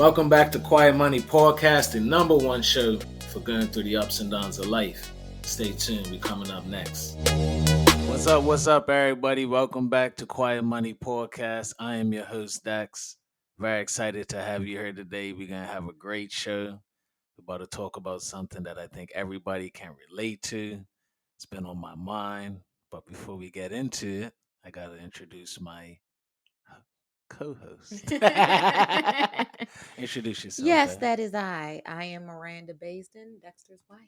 Welcome back to Quiet Money Podcast, the number one show for going through the ups and downs of life. Stay tuned, we're coming up next. What's up, everybody? Welcome back to Quiet Money Podcast. I am your host, Dax. Very excited to have you here today. We're going to have a great show. We're about to talk about something that I think everybody can relate to. It's been on my mind. But before we get into it, I got to introduce my co-host. Introduce yourself, Yes, babe. that is I. I am Miranda Basden, Dexter's wife.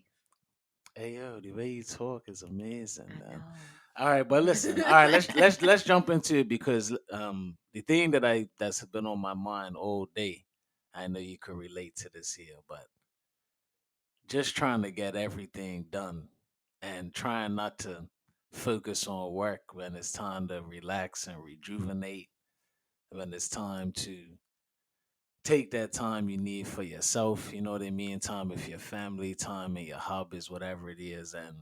Hey yo, the way you talk is amazing, I man. know. All right, but listen. All right, let's jump into it because the thing that's been on my mind all day. I know you could relate to this here, but just trying to get everything done and trying not to focus on work when it's time to relax and rejuvenate, when it's time to take that time you need for yourself, you know what I mean? Time with your family, time and your hobbies, whatever it is. And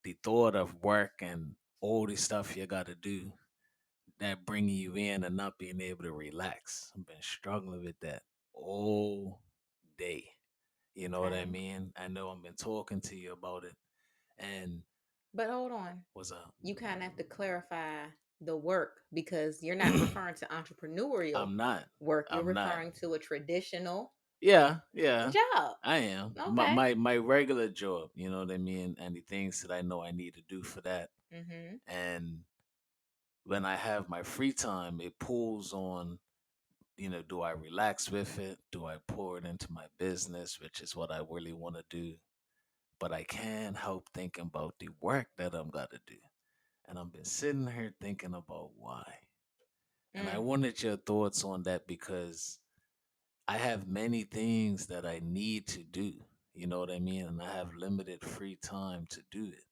the thought of work and all the stuff you got to do that bringing you in and not being able to relax. I've been struggling with that all day. You know what I Same. mean? I know I've been talking to you about it. And But hold on. what's up? You kind of have to clarify the work because you're not referring to entrepreneurial I'm not. work. You're I'm not. referring to a traditional Yeah. job. I am. My, Okay. my my regular job, you know what I mean? And the things that I know I need to do for that. Mm-hmm. And when I have my free time, it pulls on, do I relax with it? Do I pour it into my business, which is what I really want to do? But I can't help thinking about the work that I'm got to do. And I've been sitting here thinking about why. And I Mm. wanted your thoughts on that because I have many things that I need to do. You know what I mean? And I have limited free time to do it.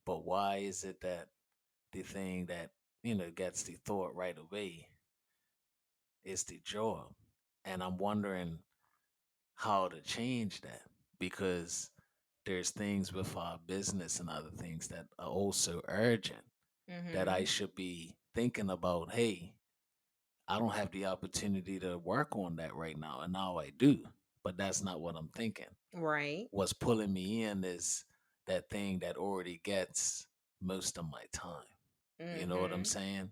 But why is it that the thing that, gets the thought right away is the job? And I'm wondering how to change that because there's things with our business and other things that are also urgent that I Mm-hmm. should be thinking about. Hey, I don't have the opportunity to work on that right now, and now I do, but that's not what I'm thinking. Right. What's pulling me in is that thing that already gets most of my time. You know what I'm Mm-hmm. saying?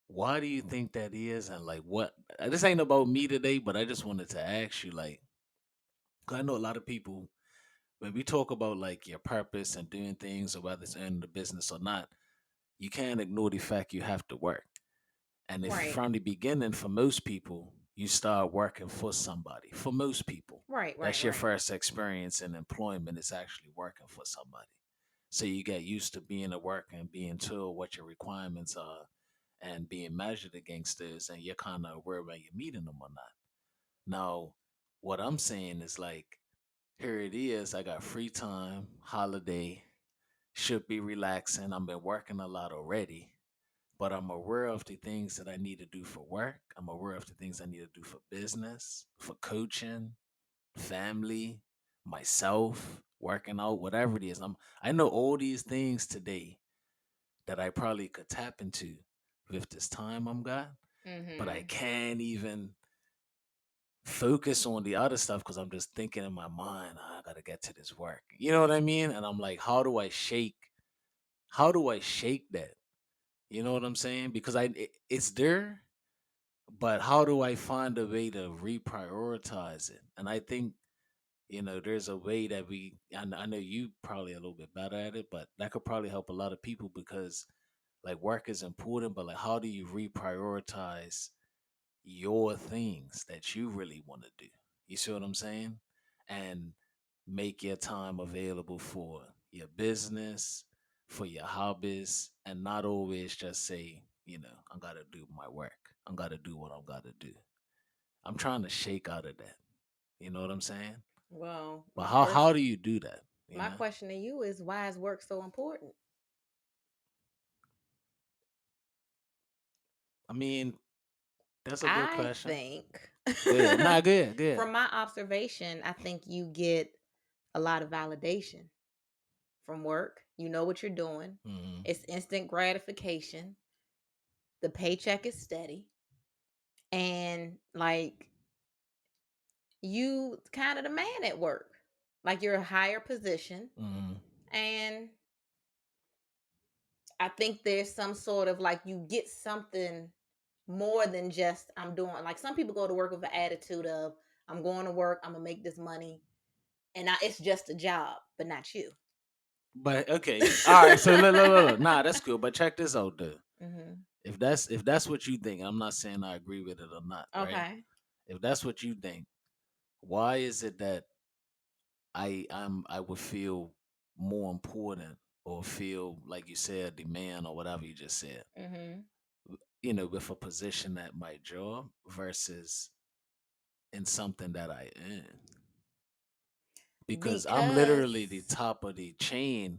Why do you think that is? And like, what? This ain't about me today, but I just wanted to ask you, like, 'cause I know a lot of people when we talk about like your purpose and doing things, or whether it's in the business or not, you can't ignore the fact you have to work. And if Right. from the beginning, for most people, you start working for somebody, for most people, Right. that's Right. your Right. first experience in employment, is actually working for somebody. So you get used to being at work and being told what your requirements are and being measured against those, and you're kind of aware when you're meeting them or not. Now, what I'm saying is like, here it is. I got free time, holiday, should be relaxing. I've been working a lot already, but I'm aware of the things that I need to do for work. I'm aware of the things I need to do for business, for coaching, family, myself, working out, whatever it is. I know all these things today that I probably could tap into with this time I'm got, but I Mm-hmm. can't even focus on the other stuff because I'm just thinking in my mind, "Ah, I gotta get to this work." You know what I mean? And I'm like, how do I shake that? You know what I'm saying? Because it's there, but how do I find a way to reprioritize it? And I think, there's a way that I know you probably a little bit better at it, but that could probably help a lot of people because like work is important, but like how do you reprioritize your things that you really want to do? You see what I'm saying? And make your time available for your business, for your hobbies, and not always just say, I gotta do my work. I gotta do what I gotta do. I'm trying to shake out of that. You know what I'm saying? Well, But my how first, do you do that? You my know? question to you is, why is work so important? I mean, that's a good I question. think, Good. Nah, good, good. from my observation, I think you get a lot of validation from work. You know what you're doing. Hmm. It's instant gratification. The paycheck is steady. And like you kind of the man at work. Like you're a higher position. Mm-hmm. And I think there's some sort of like you get something more than just I'm doing. Like some people go to work with an attitude of I'm going to work, I'm gonna make this money, and it's just a job, but not you. But okay, all right. So look. Nah, that's cool. But check this out, though. Hmm. If that's what you think, I'm not saying I agree with it or not, right? Okay. If that's what you think, why is it that I would feel more important or feel like you said the man or whatever you just said, Hmm. with a position at my job versus in something that I earn? Because I'm literally the Because top of the chain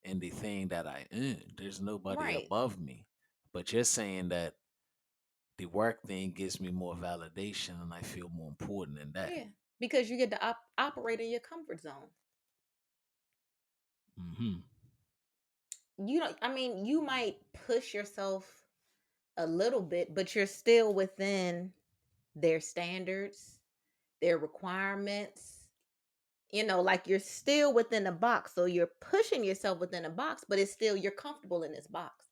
in the thing that I earn. There's nobody right, above me. But you're saying that the work thing gives me more validation and I feel more important in that. yeah, because you get to operate in your comfort zone. Hmm. You don't. I mean, you might push yourself a little bit, but you're still within their standards, their requirements. Like you're still within a box. So you're pushing yourself within a box, but it's still you're comfortable in this box.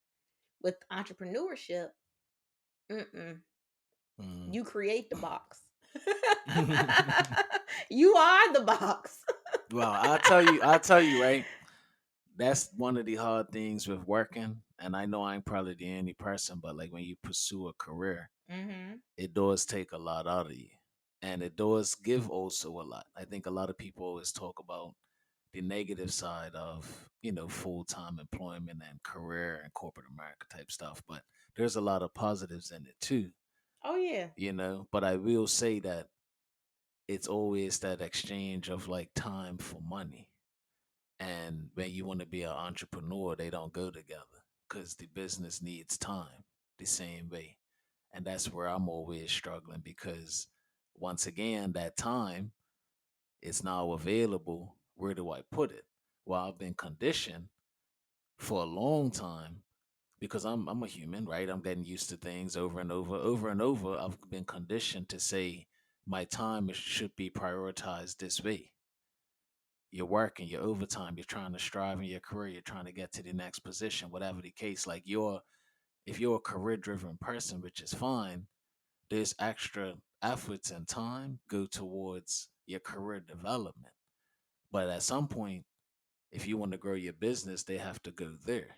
With entrepreneurship, mm-mm, Mm. you create the box. You are the box. Well, I'll tell you, right? That's one of the hard things with working. And I know I ain't probably the only person, but like when you pursue a career, Hmm. it does take a lot out of you. And it does give also a lot. I think a lot of people always talk about the negative side of, full time employment and career and corporate America type stuff. But there's a lot of positives in it too, Oh yeah. But I will say that it's always that exchange of like time for money. And when you want to be an entrepreneur, they don't go together because the business needs time the same way. And that's where I'm always struggling because once again, that time is now available. Where do I put it? Well, I've been conditioned for a long time because I'm a human, right? I'm getting used to things over and over. I've been conditioned to say my time should be prioritized this way. You're working, you're overtime, you're trying to strive in your career, you're trying to get to the next position, whatever the case. Like if you're a career driven person, which is fine, there's extra efforts and time go towards your career development. But at some point, if you want to grow your business, they have to go there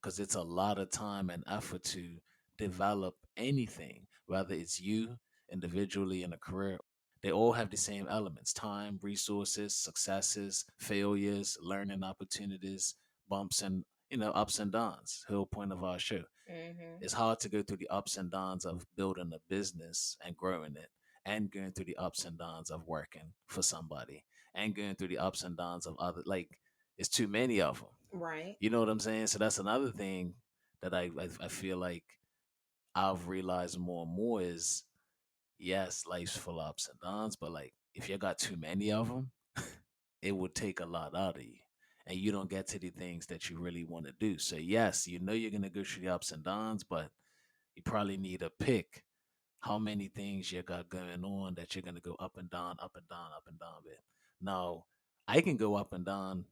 because it's a lot of time and effort to develop anything, whether it's you individually in a career. They all have the same elements: time, resources, successes, failures, learning opportunities, bumps, and ups and downs. The whole point of our show. Hmm. It's hard to go through the ups and downs of building a business and growing it, and going through the ups and downs of working for somebody, and going through the ups and downs of other. Like, it's too many of them. Right. You know what I'm saying? So that's another thing that I feel like I've realized more and more is, yes, life's full of ups and downs, but like if you got too many of them, it would take a lot out of you. And you don't get to the things that you really want to do. So yes, you're gonna go through the ups and downs, but you probably need to pick how many things you got going on that you're gonna go up and down, up and down, up and down with. Now, I can go up and down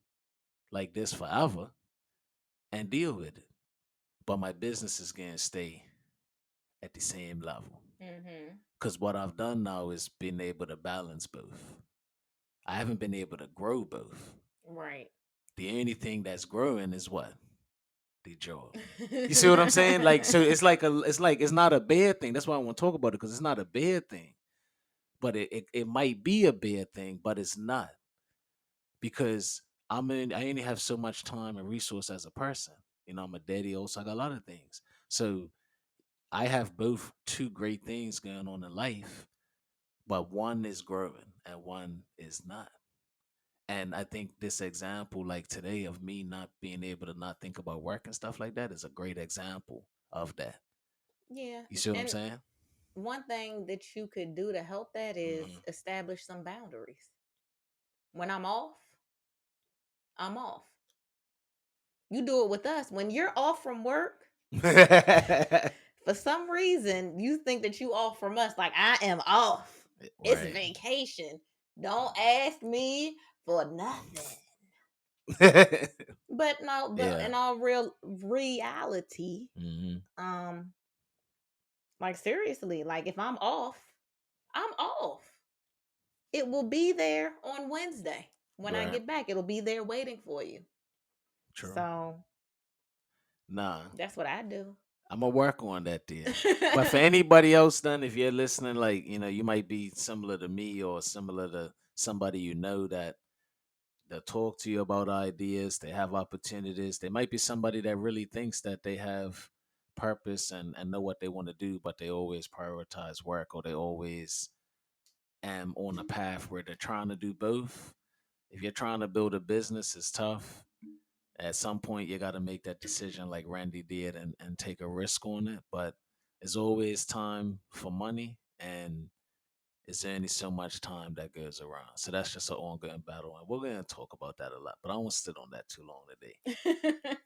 like this forever and deal with it, but my business is gonna stay at the same level. Hmm. Because what I've done now is been able to balance both. I haven't been able to grow both. Right. The only thing that's growing is what? The job. You see what I'm saying? Like, so it's not a bad thing. That's why I want to talk about it because it's not a bad thing. But it might be a bad thing, but it's not because I only have so much time and resource as a person. I'm a daddy also. I got a lot of things. So I have both two great things going on in life, but one is growing and one is not. And I think this example, like today, of me not being able to not think about work and stuff like that, is a great example of that. Yeah. You see what I'm And saying? one thing that you could do to help that is Hmm. establish some boundaries. When I'm off, I'm off. You do it with us. When you're off from work, for some reason, you think that you off from us. Like I am off. It's Right. vacation. Don't ask me for nothing. But no, but Yeah. in all real reality, Hmm. um, like seriously, like if I'm off, I'm off. It will be there on Wednesday. When I Right. get back, it'll be there waiting for you. True. So Nah, that's what I do. I'm gonna work on that then. But for anybody else, then, if you're listening, like you might be similar to me or similar to somebody that talk to you about ideas. They have opportunities. They might be somebody that really thinks that they have purpose and know what they want to do, but they always prioritize work, or they always on a path where they're trying to do both. If you're trying to build a business, it's tough. At some point, you got to make that decision, like Randy did, and take a risk on it. But there's always time for money, and it's only so much time that goes around. So that's just an ongoing battle, and we're going to talk about that a lot. But I won't sit on that too long today.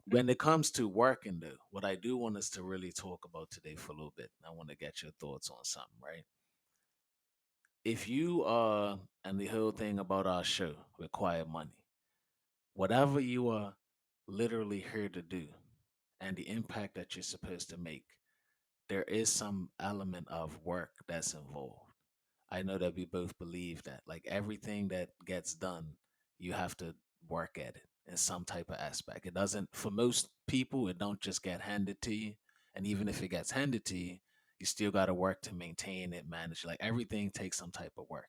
When it comes to working, though, what I do want us to really talk about today for a little bit, I want to get your thoughts on something, right? If you and the whole thing about our show require money, whatever you are literally here to do, and the impact that you're supposed to make, there is some element of work that's involved. I know that we both believe that, like everything that gets done, you have to work at it in some type of aspect. It doesn't, for most people, it don't just get handed to you. And even if it gets handed to you, you still got to work to maintain it, manage. Like everything takes some type of work.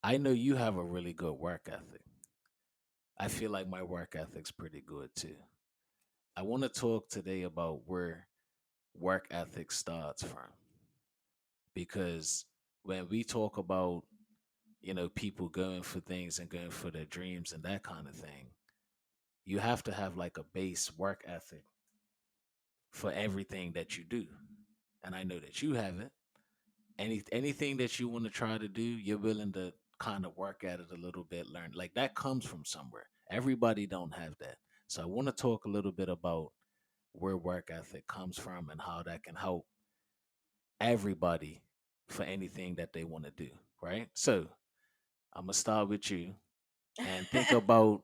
I know you have a really good work ethic. I feel like my work ethic's pretty good too. I want to talk today about where work ethic starts from, because when we talk about people going for things and going for their dreams and that kind of thing, you have to have like a base work ethic for everything that you do. And I know that you have it. Anything that you want to try to do, you're willing to kind of work at it a little bit, learn. Like that comes from somewhere. Everybody don't have that. So I want to talk a little bit about where work ethic comes from and how that can help everybody for anything that they want to do, right? So I'm gonna start with you and think about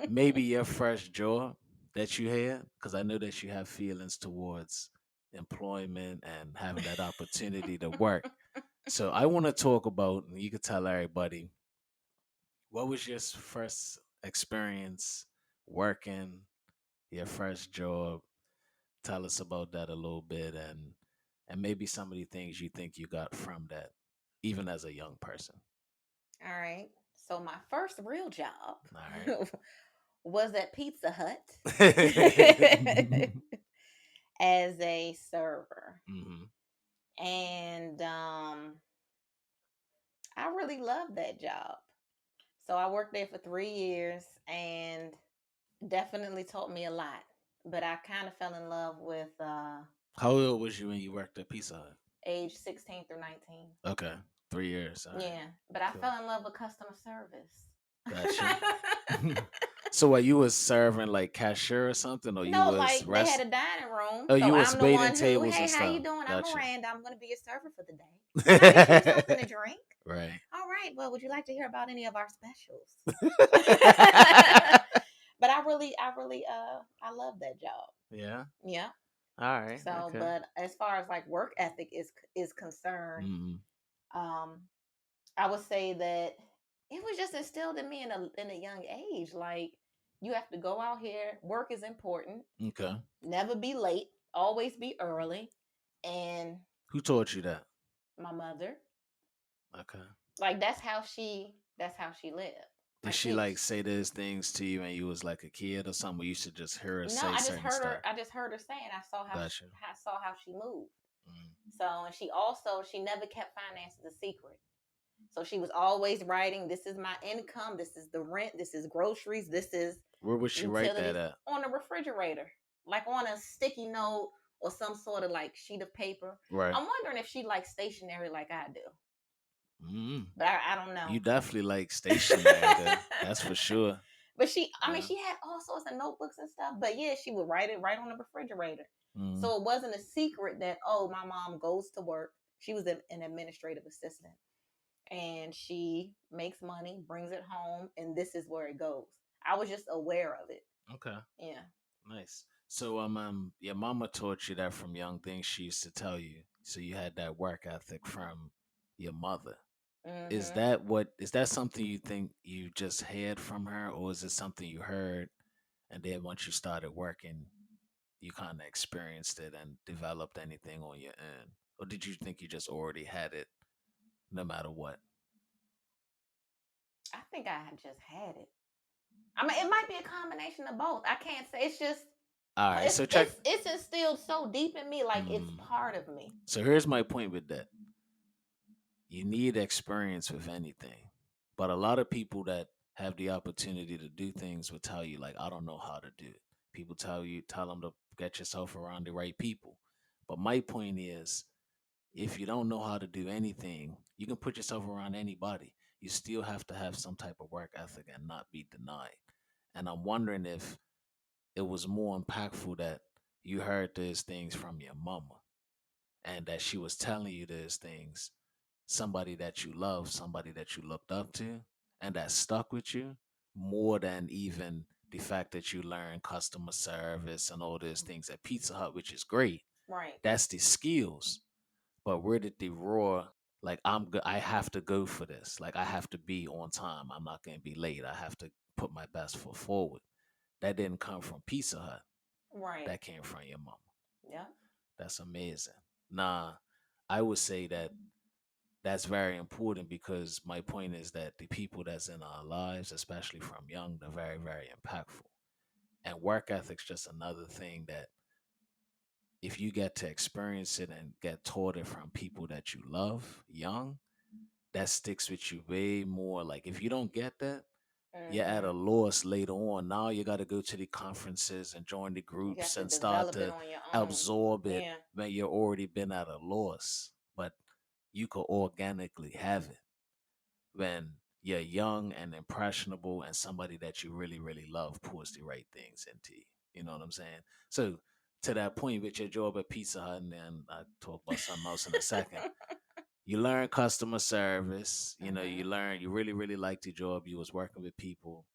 maybe your first job that you had, because I know that you have feelings towards employment and having that opportunity to work. So I want to talk about, and you can tell everybody, what was your first experience working, your first job? Tell us about that a little bit, and maybe some of the things you think you got from that, even as a young person. All right. So my first real job All was at Pizza Hut right. as a server. Hmm. And I really loved that job. So I worked there for 3 years and definitely taught me a lot. But I kind of fell in love with How old was you when you worked at Pizza Hut? age 16 through 19. Okay, 3 years. All right, Yeah, but I cool. fell in love with customer service. Gotcha. So, what, you was serving like cashier or something, or you No, was like they had rest? a dining room. Oh, So you was I'm the waiting one who, tables hey, and how you stuff. doing? I'm Gotcha. Miranda. I'm going to be your server for the day. Can I get you something to drink? Right. All right. Well, would you like to hear about any of our specials? But I love that job. Yeah. Yeah. All right. So, Okay. but as far as like work ethic is concerned, Mm. um, I would say that it was just instilled in me in a young age. Like you have to go out here. Work is important. Okay. Never be late. Always be early. And Who taught you that? my mother, Okay. like that's how she lived. Did Like she like say those things to you when you was like a kid or something? Or you should just hear her no, say certain stuff. I just heard her saying. Gotcha. I saw how she moved. Mm. So, and she never kept finances a secret. So she was always writing, this is my income, this is the rent, this is groceries, this is Where would she write that utilities at? on the refrigerator, like on a sticky note or some sort of like sheet of paper. Right. I'm wondering if she likes stationery like I do, Mm. but I don't know. You definitely like stationery, though. That's for sure. But I mean, Yeah. she had all sorts of notebooks and stuff. But yeah, she would write it right on the refrigerator. Mm. So it wasn't a secret that, oh, my mom goes to work. She was an administrative assistant, and she makes money, brings it home, and this is where it goes. I was just aware of it. Okay. Yeah. Nice. So your mama taught you that from young things she used to tell you. So you had that work ethic from your mother. Hmm. Is that something you think you just had from her, or is it something you heard and then once you started working, you kind of experienced it and developed anything on your own? Or did you think you just already had it no matter what? I think I just had it. I mean, it might be a combination of both. I can't say. It's just All right, so check. it's instilled so deep in me, like it's Mm, part of me. so here's my point with that. You need experience with anything. But a lot of people that have the opportunity to do things will tell you, like, I don't know how to do it. People tell them to get yourself around the right people. But my point is, if you don't know how to do anything, you can put yourself around anybody. You still have to have some type of work ethic and not be denied. And I'm wondering if it was more impactful that you heard those things from your mama and that she was telling you those things, somebody that you love, somebody that you looked up to, and that stuck with you more than even the fact that you learned customer service and all those things at Pizza Hut, which is great. Right. That's the skills. But where did the raw, like, I have to go for this. Like, I have to be on time. I'm not going to be late. I have to put my best foot forward. That didn't come from Pizza Hut. Right. That came from your mama. Yeah. That's amazing. Nah, I would say that that's very important because my point is that the people that's in our lives, especially from young, they're very, very impactful. And work ethic's just another thing that if you get to experience it and get taught it from people that you love young, that sticks with you way more. Like if you don't get that, you're at a Hmm. loss later on. Now you got to go to the conferences and join the You groups got to and start develop it to on your own. absorb it Yeah. when you're already been at a loss. But you could organically have it when you're young and impressionable and somebody that you really, really love pours the right things into you. You know what I'm saying? So to that point with your job at Pizza Hut, and then I talk about something else in a second. You learn customer service. You know, Hmm. you really, really liked your job. You was working with people.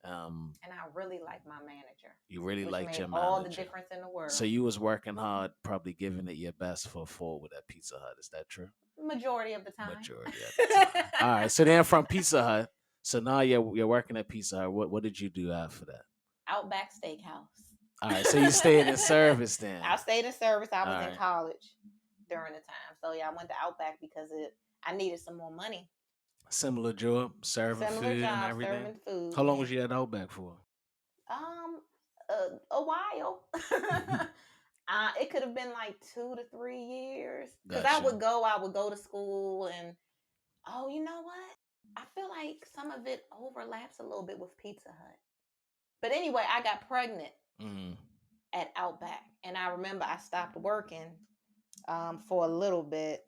Um, And I really like my manager, you really which liked made your all the manager. difference in the So world. you was working hard, probably giving it your best for forward at Pizza Hut. Is that true? Majority of the time. Majority of the time. All right. So then from Pizza Hut, so now you're working at Pizza Hut. What did you do after that? Outback Steakhouse. All right. So you stayed in service then. I stayed in service. I All was in right. college during the time. So yeah, I went to Outback because I needed some more money. Similar job, serving Similar food and job, everything. serving food. How long Yeah. was you at Outback for? Um, a while. It could have been like 2 to 3 years. Cause Gotcha. I would go to school, and oh, you know what? I feel like some of it overlaps a little bit with Pizza Hut. But anyway, I got pregnant Mm. at Outback, and I remember I stopped working for a little bit,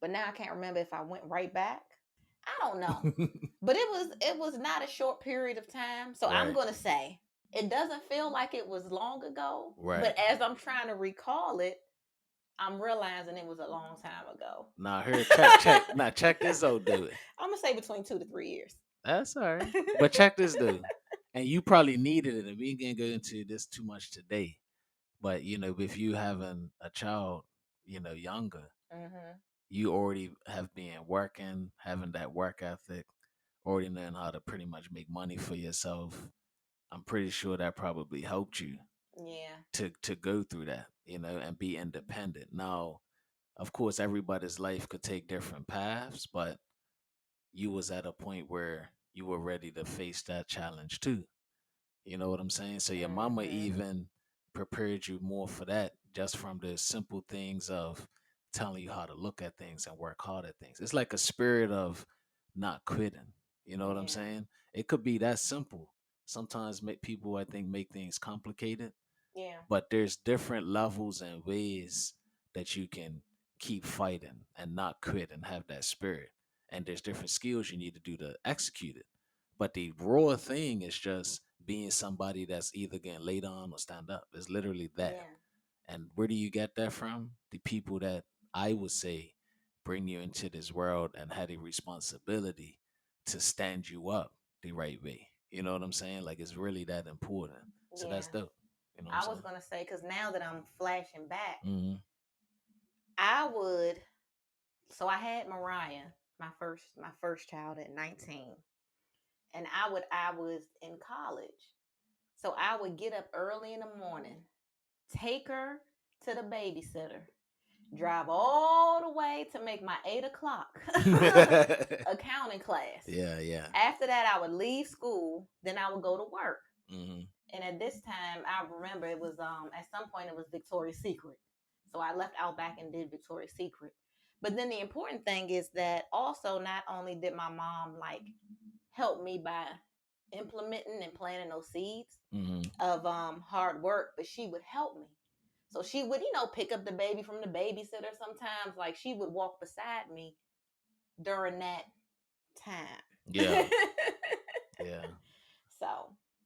but now I can't remember if I went right back. I don't know. But it was not a short period of time. So I'm Right. gonna say it doesn't feel like it was long ago. Right. But as I'm trying to recall it, I'm realizing it was a long time ago. Now here, check. Now check this out, dude. I'm gonna say between 2 to 3 years. That's all right. But check this, dude. And you probably needed it, and we ain't gonna go into this too much today. But you know, with you having a child, you know, younger, Hmm. you already have been working, having that work ethic, already knowing how to pretty much make money for yourself. I'm pretty sure that probably helped you Yeah. to go through that, you know, and be independent. Now, of course, everybody's life could take different paths, but you was at a point where you were ready to face that challenge too. You know what I'm saying? So your mama Hmm. even prepared you more for that just from the simple things of telling you how to look at things and work hard at things. It's like a spirit of not quitting. You know what I'm Yeah. saying? It could be that simple. Sometimes make people I think make things complicated, Yeah. but there's different levels and ways that you can keep fighting and not quit and have that spirit. And there's different skills you need to do to execute it. But the raw thing is just being somebody that's either getting laid on or stand up. It's literally that. Yeah. And where do you get that from? The people that I would say, bring you into this world and had a responsibility to stand you up the right way. You know what I'm saying? Like it's really that important. So that's Yeah. dope. You know what I'm I was saying? gonna say, because now that I'm flashing back, Hmm. I would. So I had Mariah, my first child at 19, and I was in college. So I would get up early in the morning, take her to the babysitter, drive all the way to make my 8 o'clock accounting class. Yeah, yeah. After that, I would leave school. Then I would go to work. Hmm. And at this time, I remember it was at some point it was Victoria's Secret. So I left Outback and did Victoria's Secret. But then the important thing is that also not only did my mom like help me by implementing and planting those seeds Hmm. of hard work, but she would help me. So she would, pick up the baby from the babysitter sometimes. Like she would walk beside me during that time. Yeah, yeah. So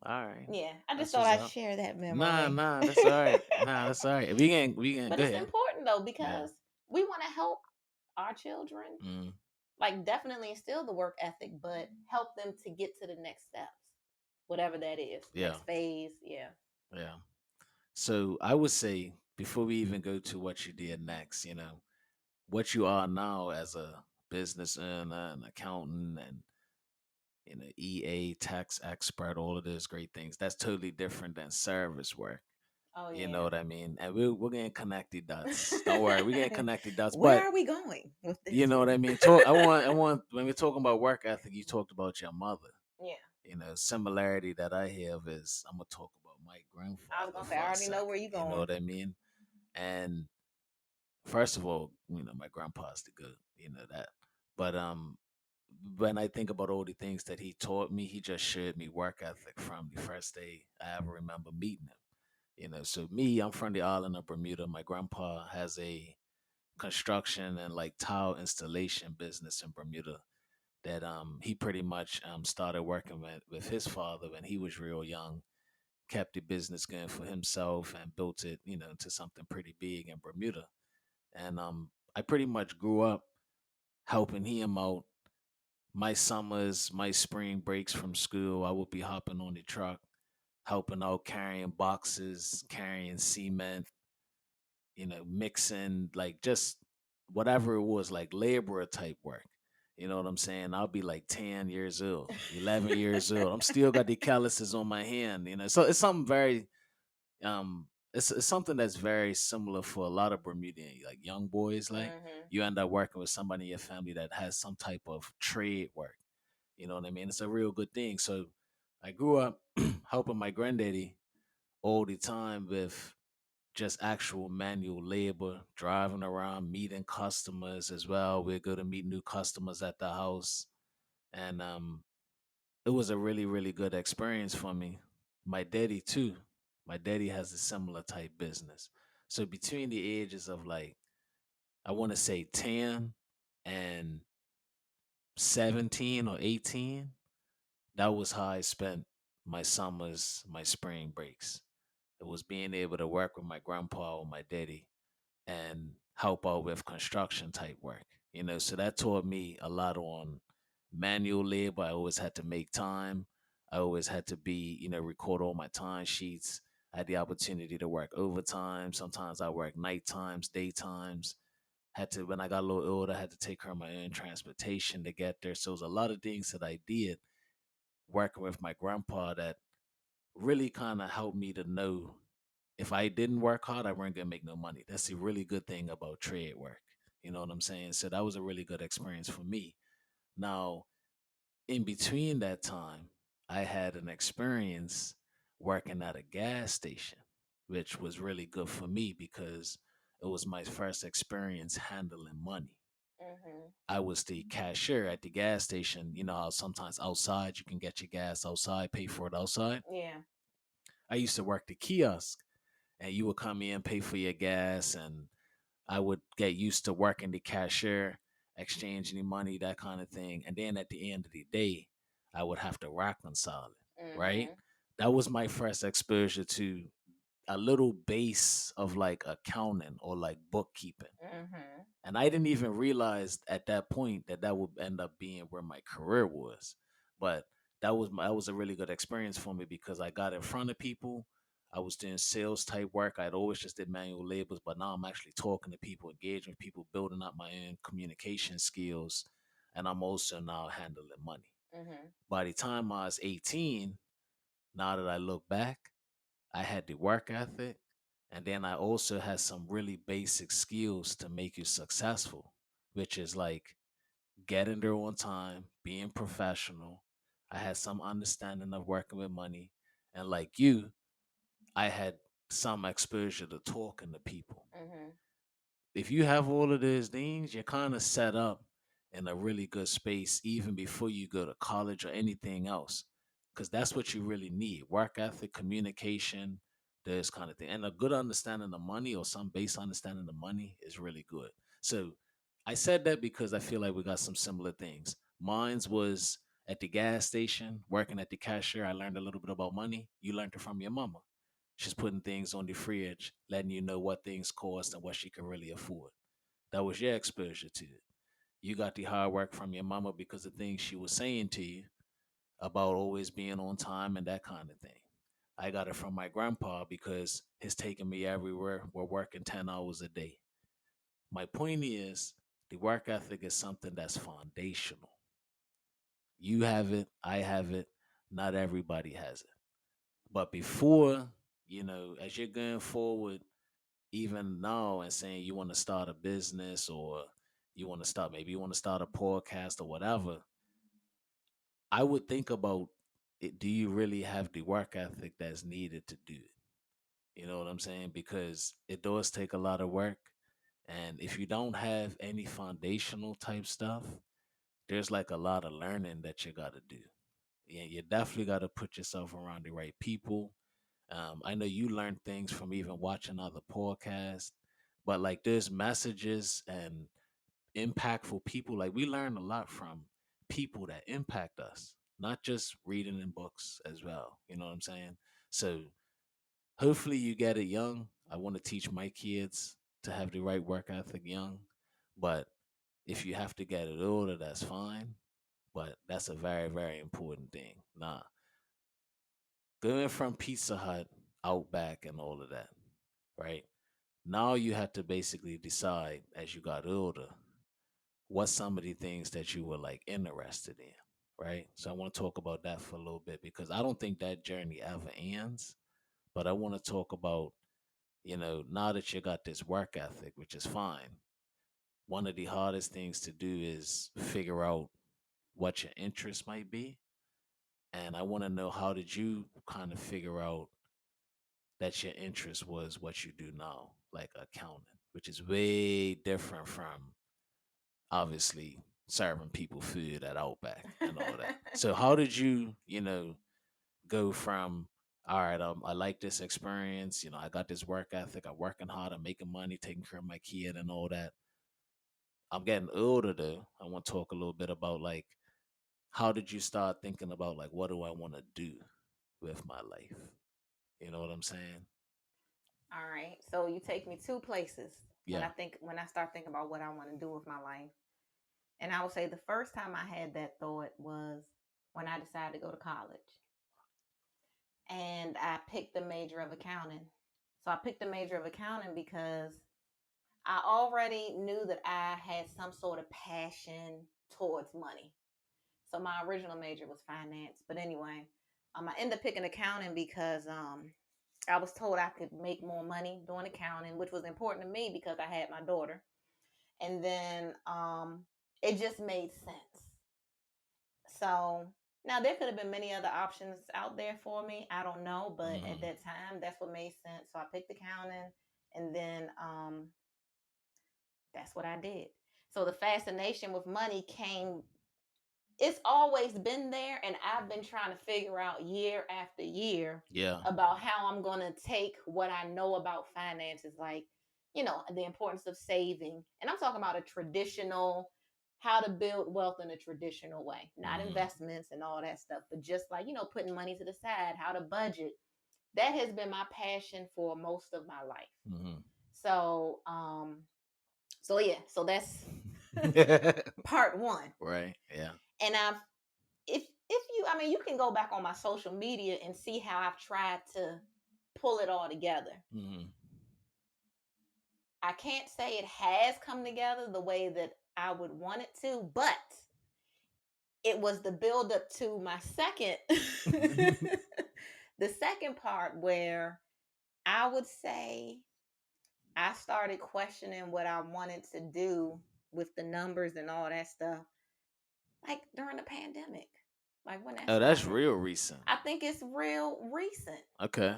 All right. yeah, I just That's thought what's I'd up. share that Nah, memory. nah, that's all right. Nah, that's all right. We can But go it's ahead. important though Yeah. because we want to help our children, Mm, like definitely instill the work ethic, but help them to get to the next steps, whatever that is, yeah, next phase. Yeah. yeah. So I would say before we even go to what you did next, what you are now as a business owner, an accountant, and EA tax expert, all of those great things. That's totally different than service work. Oh You know yeah. what I mean? And we're getting connected dots. Don't worry, we're getting connected dots. Where But are we going with this? you know what I mean? Talk. I want. When we're talking about work ethic, you talked about your mother. Yeah. Similarity that I have is I'm gonna talk about my I was grandfather gonna say I for a already know where second. you You know going. what I mean? And first of all, my grandpa's the good. You know that. But when I think about all the things that he taught me, he just showed me work ethic from the first day I ever remember meeting him. So me, I'm from the island of Bermuda. My grandpa has a construction and like tile installation business in Bermuda that he pretty much started working with his father when he was real young, kept the business going for himself and built it, to something pretty big in Bermuda. And I pretty much grew up helping him out. My summers, my spring breaks from school, I would be hopping on the truck, helping out, carrying boxes, carrying cement, mixing, like just whatever it was, like laborer type work. You know what I'm saying? I'll be like 10 years old, 11 years old. I'm still got the calluses on my hand. So it's something very, it's something that's very similar for a lot of Bermudian, like young boys. Like Hmm. you end up working with somebody in your family that has some type of trade work. You know what I mean? It's a real good thing. So I grew up helping my granddaddy all the time with just actual manual labor, driving around, meeting customers as well. We're going to meet new customers at the house. And it was a really, really good experience for me. My daddy, too. My daddy has a similar type business. So between the ages of like, I want to say 10 and 17 or 18, that was how I spent my summers, my spring breaks. It was being able to work with my grandpa or my daddy and help out with construction type work. So that taught me a lot on manual labor. I always had to make time. I always had to be, record all my time sheets. I had the opportunity to work overtime. Sometimes I work night times, daytimes. Had to when I got a little older, I had to take care of my own transportation to get there. So it was a lot of things that I did working with my grandpa that really kind of helped me to know if I didn't work hard, I weren't gonna make no money. That's a really good thing about trade work. You know what I'm saying? So that was a really good experience for me. Now, in between that time, I had an experience working at a gas station, which was really good for me because it was my first experience handling money. Hmm. I was the cashier at the gas station. You know how sometimes outside you can get your gas outside, pay for it outside. Yeah. I used to work the kiosk and you would come in, pay for your gas, and I would get used to working the cashier, exchanging the money, that kind of thing. And then at the end of the day, I would have to reconcile it, right? Hmm. That was my first exposure to a little base of like accounting or like bookkeeping. Mm-hmm. And I didn't even realize at that point that that would end up being where my career was. But that was a really good experience for me because I got in front of people. I was doing sales type work. I'd always just did manual labors, but now I'm actually talking to people, engaging with people, building up my own communication skills, and I'm also now handling money. Mm-hmm. By the time I was 18, now that I look back, I had the work ethic, and then I also had some really basic skills to make you successful, which is like getting there on time, being professional. I had some understanding of working with money, and like you, I had some exposure to talking to people. Mm-hmm. If you have all of those things, you're kind of set up in a really good space even before you go to college or anything else. Because that's what you really need: work ethic, communication, this kind of thing. And a good understanding of money or some base understanding of money is really good. So I said that because I feel like we got some similar things. Mine's was at the gas station, working at the cashier. I learned a little bit about money. You learned it from your mama. She's putting things on the fridge, letting you know what things cost and what she can really afford. That was your exposure to it. You got the hard work from your mama because of things she was saying to you about always being on time and that kind of thing. I got it from my grandpa because he's taking me everywhere. We're working 10 hours a day. My point is, the work ethic is something that's foundational. You have it, I have it, not everybody has it. But before, as you're going forward, even now and saying you want to start a business or maybe you want to start a podcast or whatever, I would think about it. Do you really have the work ethic that's needed to do it? You know what I'm saying? Because it does take a lot of work. And if you don't have any foundational type stuff, there's like a lot of learning that you got to do. Yeah, you definitely got to put yourself around the right people. I know you learn things from even watching other podcasts, but like there's messages and impactful people. Like we learn a lot from people that impact us, not just reading in books as well. You know what I'm saying? So hopefully you get it young. I want to teach my kids to have the right work ethic young, but if you have to get it older, that's fine. But that's a very, very important thing. Nah, going from Pizza Hut, Outback, and all of that, right? Now you had to basically decide as you got older what some of the things that you were like interested in, right? So I want to talk about that for a little bit because I don't think that journey ever ends. But I want to talk about, now that you got this work ethic, which is fine, one of the hardest things to do is figure out what your interest might be. And I want to know, how did you kind of figure out that your interest was what you do now, like accounting, which is way different from obviously serving people food at Outback and all that. So how did you, go from, all right, I like this experience, I got this work ethic, I'm working hard, I'm making money, taking care of my kid and all that. I'm getting older though. I want to talk a little bit about like how did you start thinking about like what do I want to do with my life? You know what I'm saying? All right. So you take me two places Yeah. when I start thinking about what I want to do with my life. And I would say the first time I had that thought was when I decided to go to college. And I picked the major of accounting. So I picked the major of accounting because I already knew that I had some sort of passion towards money. So my original major was finance. But anyway, I ended up picking accounting because I was told I could make more money doing accounting, which was important to me because I had my daughter. And then it just made sense. So now there could have been many other options out there for me. I don't know, but at Hmm. that time, that's what made sense. So I picked accounting, and then that's what I did. So the fascination with money came. It's always been there, and I've been trying to figure out year after year Yeah. about how I'm going to take what I know about finances, like, the importance of saving. And I'm talking about a traditional, how to build wealth in a traditional way, not Hmm. investments and all that stuff, but just like, putting money to the side, how to budget, that has been my passion for most of my life. Mm-hmm. So, so yeah, so that's part one. Right. Yeah. And if you, I mean, you can go back on my social media and see how I've tried to pull it all together. Mm-hmm. I can't say it has come together the way that I would want it to, but it was the build up to my second the second part where I would say I started questioning what I wanted to do with the numbers and all that stuff, like during the pandemic, like when that Oh, that's started. real recent. I think it's real recent. Okay.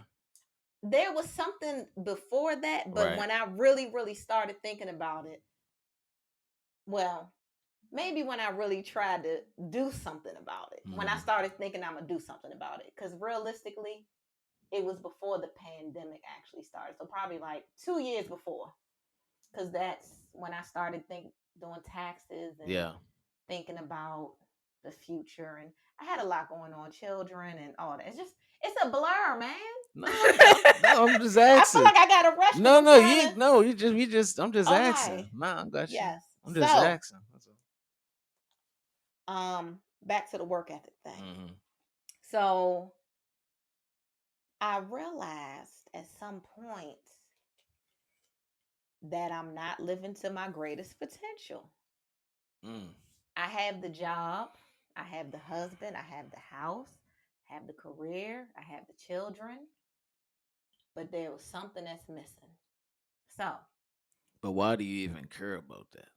There was something before that, but Right. when I really, really started thinking about it, well, maybe when I really tried to do something about it, when I Mm-hmm. started thinking I'm gonna do something about it, because realistically, it was before the pandemic actually started, so probably like 2 years before, because that's when I started doing taxes and Yeah. thinking about the future, and I had a lot going on, children and all that. It's a blur, man. No, no, I'm just I feel asking. like I gotta rush because No, I'm no, trying you to. no, you just we just I'm just asking. Okay. Nah, I got you. Yes. I'm just So, asking. That's all. back to the work ethic thing. Mm-hmm. So I realized at some point that I'm not living to my greatest potential. Mm. I have the job, I have the husband, I have the house, I have the career, I have the children, but there was something that's missing. So, But why do you even care about that?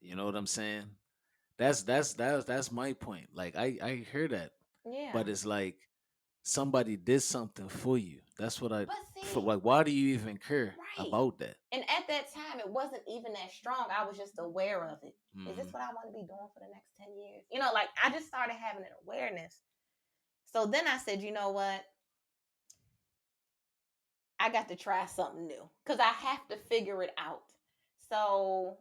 You know what I'm saying? That's my point. Like I hear that, yeah. but it's like somebody did something for you. That's what I But for see, like. Why do you even care right. about that? And at that time, it wasn't even that strong. I was just aware of it. Is this Mm-hmm. what I want to be doing for the next 10 years? You know, like I just started having an awareness. So then I said, you know what? I got to try something new because I have to figure it out. So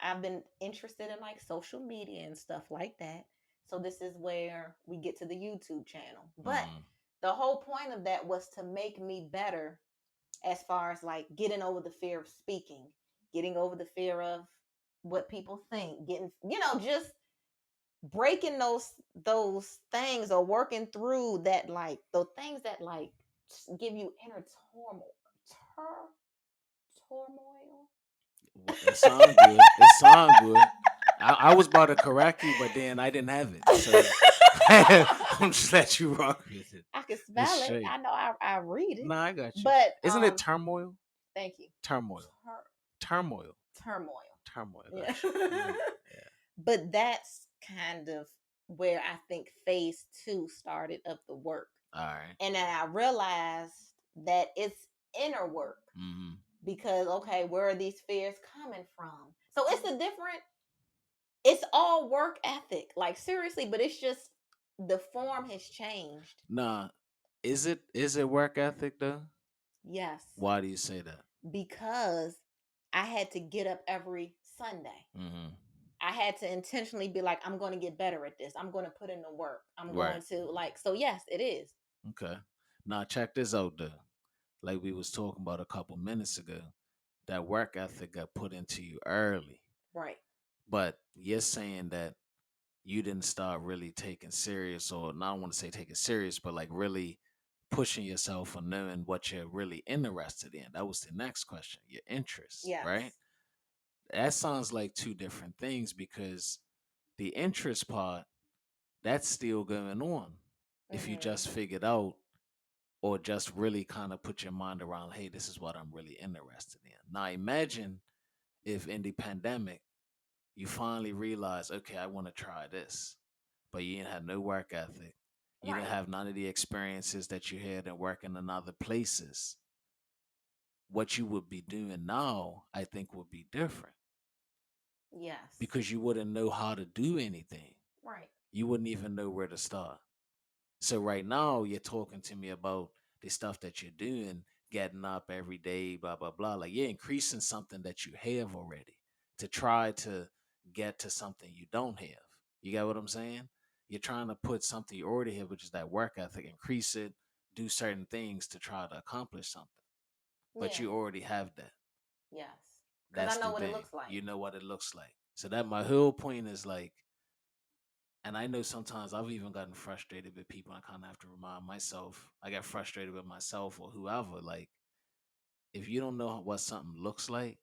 I've been interested in like social media and stuff like that. So this is where we get to the YouTube channel. But Mm-hmm. the whole point of that was to make me better as far as like getting over the fear of speaking, getting over the fear of what people think, getting, just breaking those things or working through that, like those things that like give you inner turmoil. It sound good. It sound good. I was about to correct you, but then I didn't have it, so I'm just let you rock with it. I can It's spell it. straight. I know I read it. Nah, I got you. But Isn't it turmoil? thank you. Turmoil. Turmoil. Turmoil. Turmoil. Yeah. Got you. Mm, yeah. But that's kind of where I think phase two started of the work. All right. And then I realized that it's inner work Mm-hmm. because, okay, where are these fears coming from? So it's all work ethic, like seriously, but it's just the form has changed. Nah, is it work ethic though? Yes, Why do you say that? because I had to get up every Sunday. Mm-hmm. I had to intentionally be like, I'm going to get better at this. I'm going to put in the work. I'm Right. going to like, so yes, it is. Okay. Now check this out though. Like we was talking about a couple minutes ago, that work ethic got put into you early. Right. But you're saying that you didn't start really taking serious, or not want to say taking serious, but like really pushing yourself or knowing what you're really interested in. That was the next question. Your interests, Yes. right? That sounds like two different things because the interest part, that's still going on. If you Mm-hmm. just figured out or just really kind of put your mind around, hey, this is what I'm really interested in. Now imagine if in the pandemic you finally realize, okay, I want to try this, but you didn't have no work ethic. You didn't Right. have none of the experiences that you had in working in other places. What you would be doing now, I think, would be different Yes. because you wouldn't know how to do anything. Right. You wouldn't even know where to start. So right now, you're talking to me about the stuff that you're doing, getting up every day, blah blah blah. Like you're increasing something that you have already to try to get to something you don't have. You get what I'm saying? You're trying to put something you already have, which is that work ethic, increase it do certain things to try to accomplish something, but Yeah. you already have that. Yes. Because I That's know the what it thing. looks like. You know what it looks like. So that my whole point is like, and I know sometimes I've even gotten frustrated with people. I kind of have to remind myself. I get frustrated with myself or whoever. Like, if you don't know what something looks like,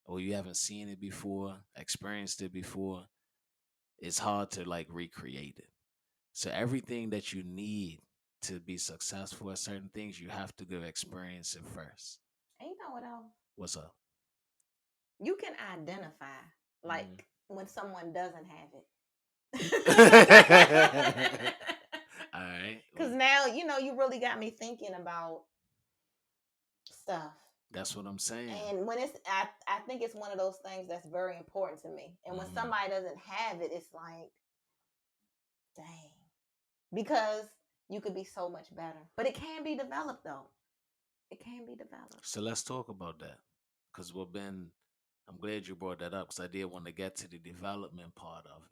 or you haven't seen it before, experienced it before, it's hard to like recreate it. So everything that you need to be successful at certain things, you have to go experience it first. And you know what else? What's up? You can identify Mm. like when someone doesn't have it. All right. Because now, you really got me thinking about stuff. That's what I'm saying. And when I think it's one of those things that's very important to me. And when Hmm. somebody doesn't have it, it's like, dang. Because you could be so much better. But it can be developed, though. It can be developed. So let's talk about that. Because I'm glad you brought that up because I did want to get to the development part of it,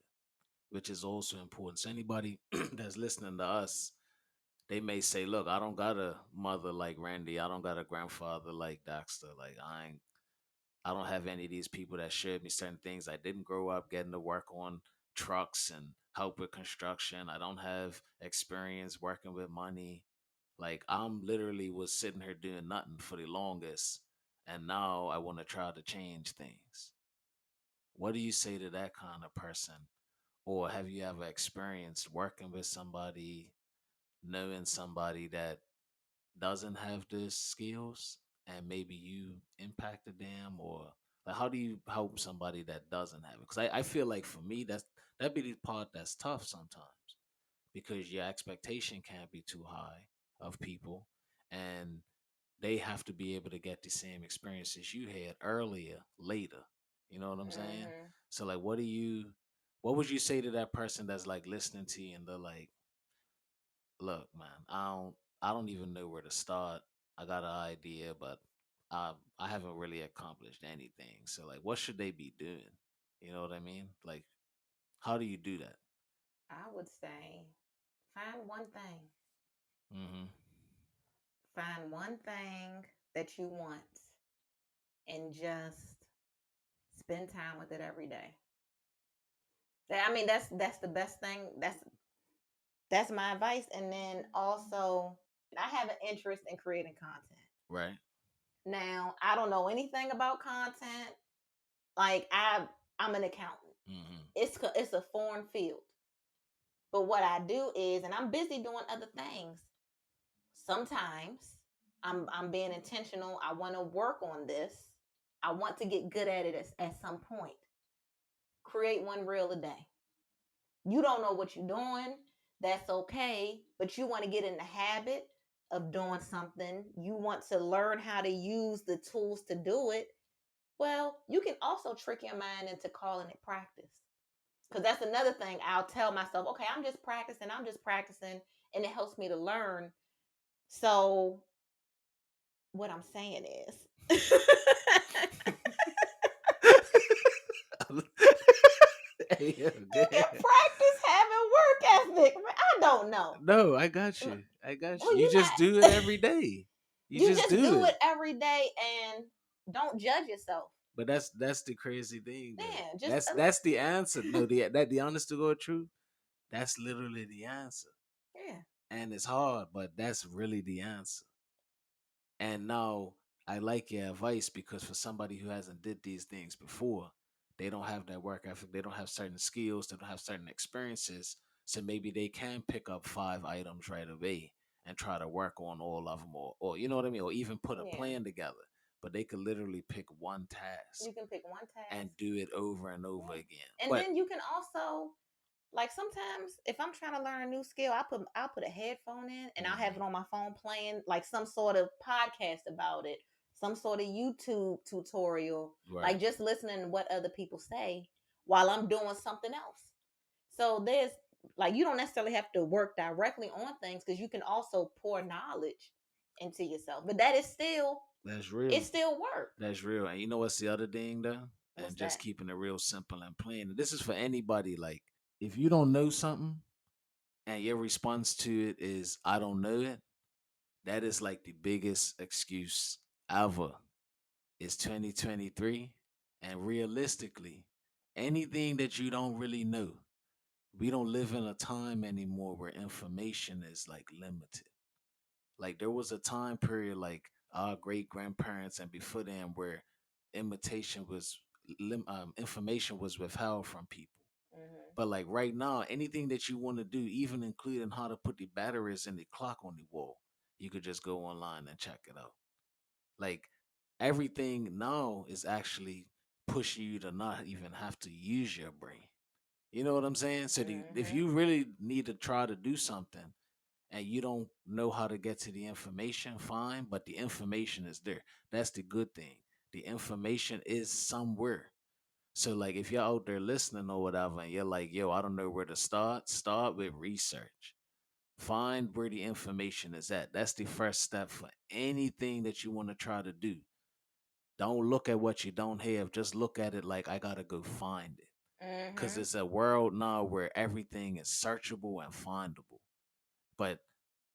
which is also important. So anybody that's listening to us, they may say, "Look, I don't got a mother like Randy. I don't got a grandfather like Dexter. Like I don't have any of these people that showed me certain things. I didn't grow up getting to work on trucks and help with construction. I don't have experience working with money. Like I'm literally was sitting here doing nothing for the longest, and now I want to try to change things." What do you say to that kind of person? Or have you ever experienced working with somebody, knowing somebody that doesn't have the skills and maybe you impacted them, or like how do you help somebody that doesn't have it? Because I feel like for me that'd be the part that's tough sometimes because your expectation can't be too high of people, and they have to be able to get the same experiences you had earlier later. You know what I'm saying? Hmm. So like what would you say to that person that's like listening to you and they're like, look, man, I don't even know where to start. I got an idea, but I haven't really accomplished anything. So like, what should they be doing? You know what I mean? Like, how do you do that? I would say find one thing. Mm-hmm. Find one thing that you want and just spend time with it every day. I mean, that's the best thing. That's my advice. And then also, I have an interest in creating content. Right. Now, I don't know anything about content. Like I'm an accountant. Mm-hmm. It's a foreign field. But what I do is, and I'm busy doing other things. Sometimes I'm being intentional. I want to work on this. I want to get good at it at some point. Create one reel a day. You don't know what you're doing. That's okay. But you want to get in the habit of doing something. You want to learn how to use the tools to do it. Well, you can also trick your mind into calling it practice. Because that's another thing. I'll tell myself, okay, I'm just practicing, and it helps me to learn. So, what I'm saying is, Yeah, you good. can practice having work ethic. I don't know. No, I got you. I got you. Well, You you just do not. it every day. You You just just do do it. it every day and don't judge yourself. But that's the crazy thing though. Yeah, just That's the answer. No, the honest to God truth. That's literally the answer. yeah. And it's hard, but that's really the answer. And now I like your advice because for somebody who hasn't did these things before, they don't have that work ethic, they don't have certain skills, they don't have certain experiences. So maybe they can pick up 5 items right away and try to work on all of them, or you know what I mean, or even put a Yeah. plan together. But they could literally pick one task You can pick one and task. do it over and over Yeah. again. And But then you can also like sometimes if I'm trying to learn a new skill, I'll put a headphone in and I'll have mhm, it on my phone playing like some sort of podcast about it, some sort of YouTube tutorial, right, like just listening to what other people say while I'm doing something else. So there's like you don't necessarily have to work directly on things because you can also pour knowledge into yourself. But that is still that's real. it's still work. That's real. And you know what's the other thing though? What's And just that? keeping it real simple and plain. And this is for anybody. Like, if you don't know something and your response to it is, I don't know it, That is like the biggest excuse ever. It's 2023, and realistically, anything that you don't really know, we don't live in a time anymore where information is like limited. Like there was a time period like our great grandparents and before them where imitation was information was withheld from people. Hmm. But like right now, anything that you want to do, even including how to put the batteries in the clock on the wall, you could just go online and check it out. Like everything now is actually pushing you to not even have to use your brain. You know what I'm saying? So if Hmm. you really need to try to do something and you don't know how to get to the information, fine, but the information is there. That's the good thing. The information is somewhere. So like if you're out there listening or whatever and you're like, yo, I don't know where to start with research. Find where the information is at. That's the first step for anything that you want to try to do. Don't look at what you don't have. Just look at it like I gotta go find it. Cause Hmm. it's a world now where everything is searchable and findable. But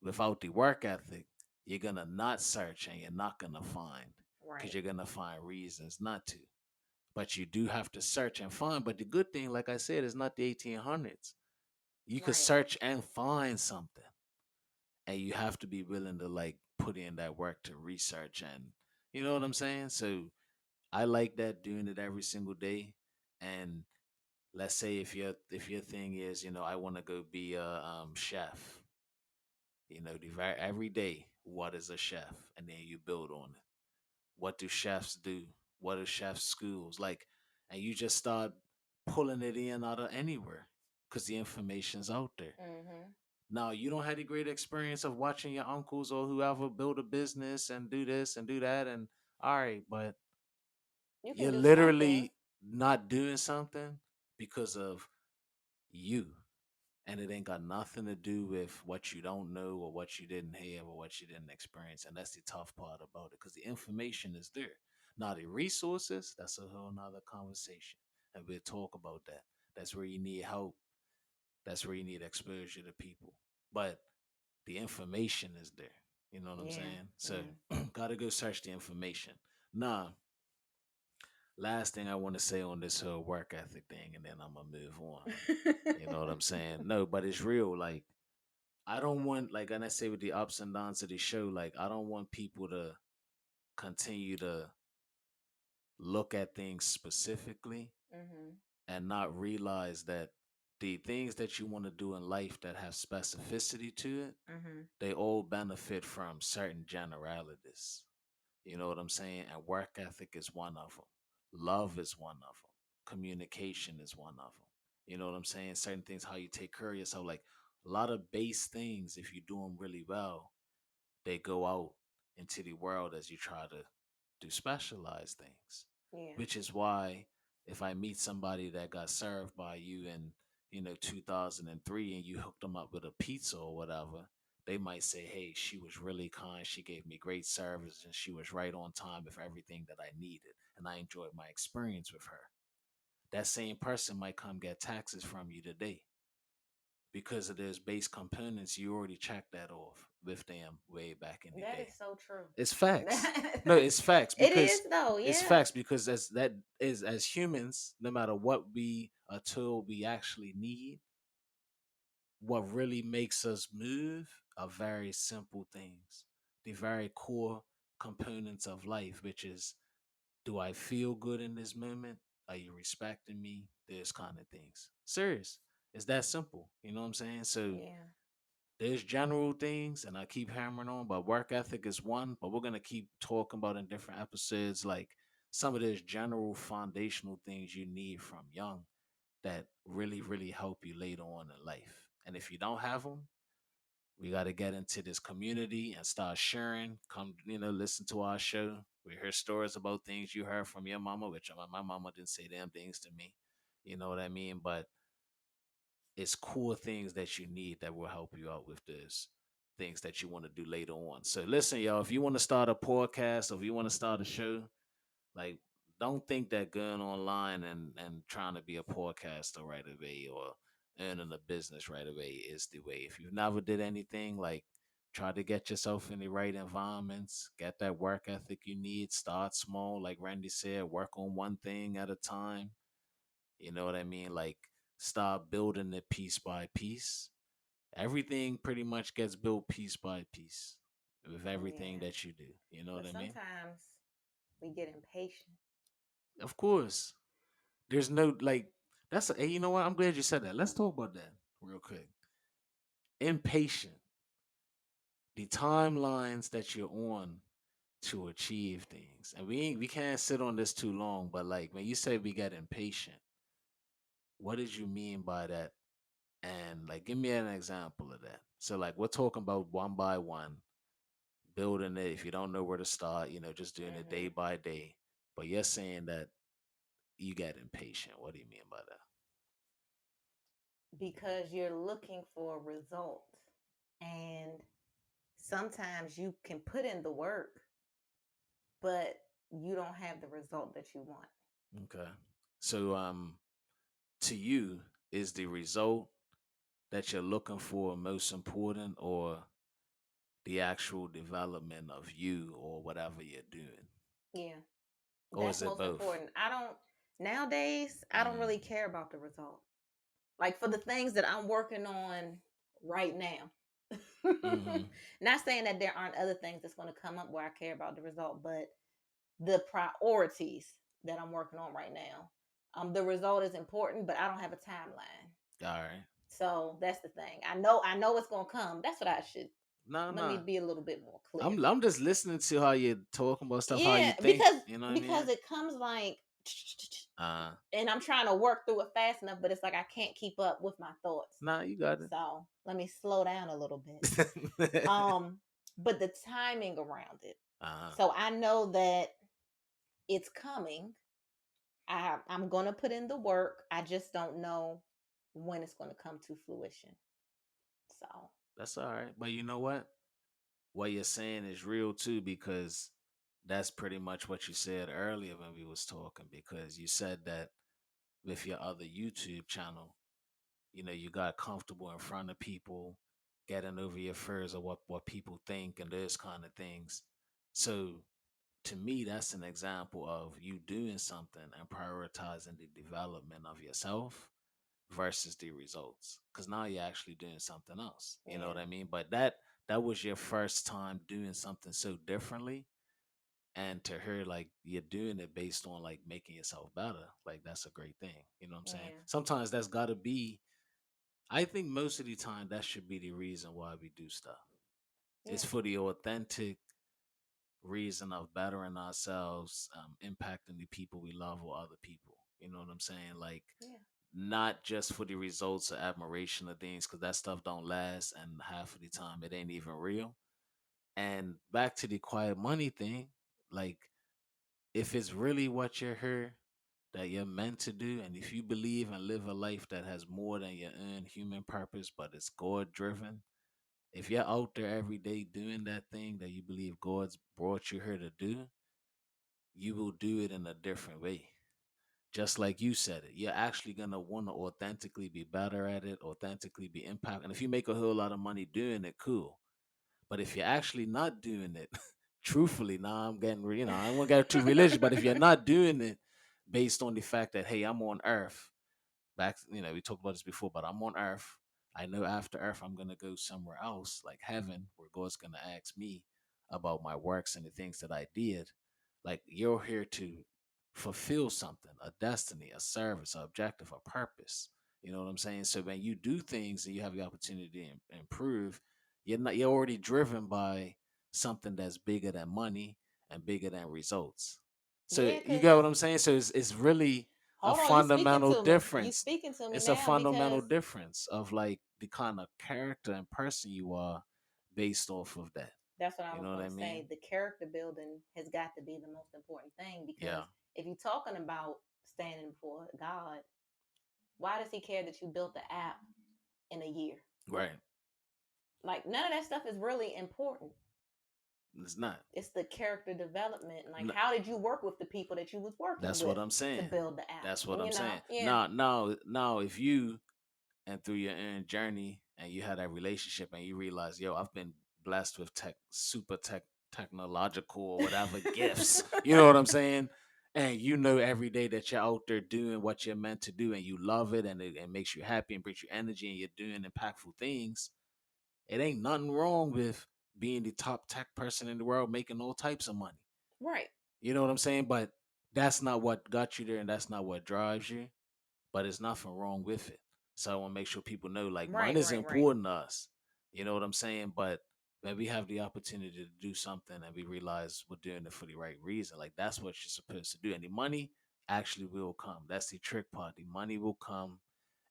without the work ethic, you're gonna not search and you're not gonna find. Cause Right. you're gonna find reasons not to. But you do have to search and find. But the good thing, like I said, is not the 1800s. You could Right. search and find something, and you have to be willing to like put in that work to research and you know what I'm saying. So I like that doing it every single day. And let's say if your thing is I want to go be a chef, every day what is a chef, and then you build on it. What do chefs do? What are chef schools like? And you just start pulling it in out of anywhere because the information's out there. Hmm. Now, you don't have the great experience of watching your uncles or whoever build a business and do this and do that. And all right, but You can you're do something. literally not doing something because of you. And it ain't got nothing to do with what you don't know or what you didn't have or what you didn't experience. And that's the tough part about it because the information is there. Now, the resources, that's a whole nother conversation. And we'll talk about that. That's where you need help. That's where you need exposure to people. But the information is there. You know what I'm Yeah. saying? So, Yeah. gotta go search the information. Nah, last thing I want to say on this whole work ethic thing, and then I'm gonna move on. You know what I'm saying? No, but it's real. Like, I don't want, like, and I say with the ups and downs of the show, like, I don't want people to continue to look at things specifically Hmm. and not realize that the things that you want to do in life that have specificity to it, Hmm. they all benefit from certain generalities. You know what I'm saying? And work ethic is one of them. Love is one of them. Communication is one of them. You know what I'm saying? Certain things, how you take care of yourself, like a lot of base things, if you do them really well, they go out into the world as you try to do specialized things. Yeah. Which is why if I meet somebody that got served by you in 2003 and you hooked them up with a pizza or whatever, they might say, "Hey, she was really kind. She gave me great service and she was right on time with everything that I needed, and I enjoyed my experience with her." That same person might come get taxes from you today because of those base components. You already checked that off with them way back in the That day. is so true. It's facts. No, That- it's facts it is because though. it's Yeah. facts because as humans, no matter what we are told we actually need, what really makes us move are very simple things. The very core components of life, which is, do I feel good in this moment? Are you respecting me? Those kind of things. Serious. It's that simple. You know what I'm saying? So Yeah. there's general things, and I keep hammering on, but work ethic is one. But we're gonna keep talking about in different episodes, like some of those general foundational things you need from young that really, really help you later on in life. And if you don't have them, we got to get into this community and start sharing. Come, listen to our show. We hear stories about things you heard from your mama, which my mama didn't say damn things to me. You know what I mean? But it's cool things that you need that will help you out with this things that you want to do later on. So listen, y'all, if you want to start a podcast or if you want to start a show, like don't think that going online and trying to be a podcaster right away or earning a business right away is the way. If you never did anything, like Try to get yourself in the right environments, get that work ethic you need. Start small, like Randy said, work on one thing at a time. You know what I mean? Like, start building it piece by piece. Everything pretty much gets built piece by piece with everything Yeah. that you do. You know what But I mean? sometimes we get impatient. Of course. There's no like that's hey, you know what? I'm glad you said that. Let's talk about that real quick. Impatient. The timelines that you're on to achieve things. And we can't sit on this too long, but like when you say we get impatient, what did you mean by that? And like give me an example of that. So like we're talking about one by one, building it. If you don't know where to start, just doing it day Hmm. by day. But you're saying that you get impatient. What do you mean by that? Because you're looking for a result. And sometimes you can put in the work, but you don't have the result that you want. Okay. So to you, is the result that you're looking for most important, or the actual development of you or whatever you're doing? Yeah, Or that's is it most both? important. Nowadays, I don't Mm, really care about the result. Like for the things that I'm working on right now. mm-hmm. Not saying that there aren't other things that's going to come up where I care about the result, but the priorities that I'm working on right now. The result is important, but I don't have a timeline. All right. So that's the thing. I know it's gonna come. That's what I should No, let me no. be a little bit more clear. I'm just listening to how you're talking about stuff, how you Yeah, think. because You know what I because mean? it comes like Uh, and I'm trying to work through it fast enough, but it's like I can't keep up with my thoughts. nah, you got So let me slow down a little bit. it. Um, but the timing around it. uh, So I know that it's coming. I'm gonna put in the work. I just don't know when it's gonna come to fruition. So that's all right. But you know what you're saying is real too, because that's pretty much what you said earlier when we was talking, because you said that with your other YouTube channel, you got comfortable in front of people, getting over your fears of what people think and those kind of things. So to me, that's an example of you doing something and prioritizing the development of yourself versus the results, because now you're actually doing something else. You know what yeah, I mean? But that was your first time doing something so differently, and to her, like, you're doing it based on like making yourself better. Like, that's a great thing. You know what I'm saying? yeah, Sometimes that's got to be, I think most of the time that should be the reason why we do stuff. It's yeah, for the authentic reason of bettering ourselves, impacting the people we love or other people. You know what I'm saying? Like, yeah. not just for the results or admiration of things, because that stuff don't last, and half of the time it ain't even real. And back to the quiet money thing, like, if it's really what you're here that you're meant to do, and if you believe and live a life that has more than your own human purpose, but it's God driven, if you're out there every day doing that thing that you believe God's brought you here to do, you will do it in a different way. Just like you said it, you're actually gonna want to authentically be better at it, authentically be impact. And if you make a whole lot of money doing it, cool. But if you're actually not doing it, truthfully, now I'm getting, I don't want to get too religious, but if you're not doing it based on the fact that, hey, I'm on earth, back, we talked about this before, but I'm on earth. I know after earth, I'm going to go somewhere else, like heaven, where God's going to ask me about my works and the things that I did. Like, you're here to fulfill something, a destiny, a service, a objective, a purpose. You know what I'm saying? So when you do things and you have the opportunity to improve, you're already driven by something that's bigger than money and bigger than results. So Yeah, you because get what I'm saying? So it's really a hold on, you speaking fundamental to me. You difference. speaking to me It's a now fundamental because difference of like the kind of character and person you are based off of that. that's what I You was know what going I to mean? say. The character building has got to be the most important thing because Yeah. if you're talking about standing before God, why does He care that you built the app in a year? Right. Like none of that stuff is really important. It's not. It's the character development. Like N- how did you work with the people that you was working That's what with I'm to saying. build the app? That's what I'm saying. Yeah, Now, if you and through your own journey and you had that relationship and you realize, yo, I've been blessed with technological or whatever gifts. You know what I'm saying? And you know every day that you're out there doing what you're meant to do and you love it and it makes you happy and brings you energy and you're doing impactful things. It ain't nothing wrong with being the top tech person in the world making all types of money. Right. You know what I'm saying? But that's not what got you there and that's not what drives you. But there's nothing wrong with it. So I want to make sure people know like Right. money is Right. Right. important to us. You know what I'm saying? But when we have the opportunity to do something and we realize we're doing it for the right reason, like that's what you're supposed to do. And the money actually will come. That's the trick part. The money will come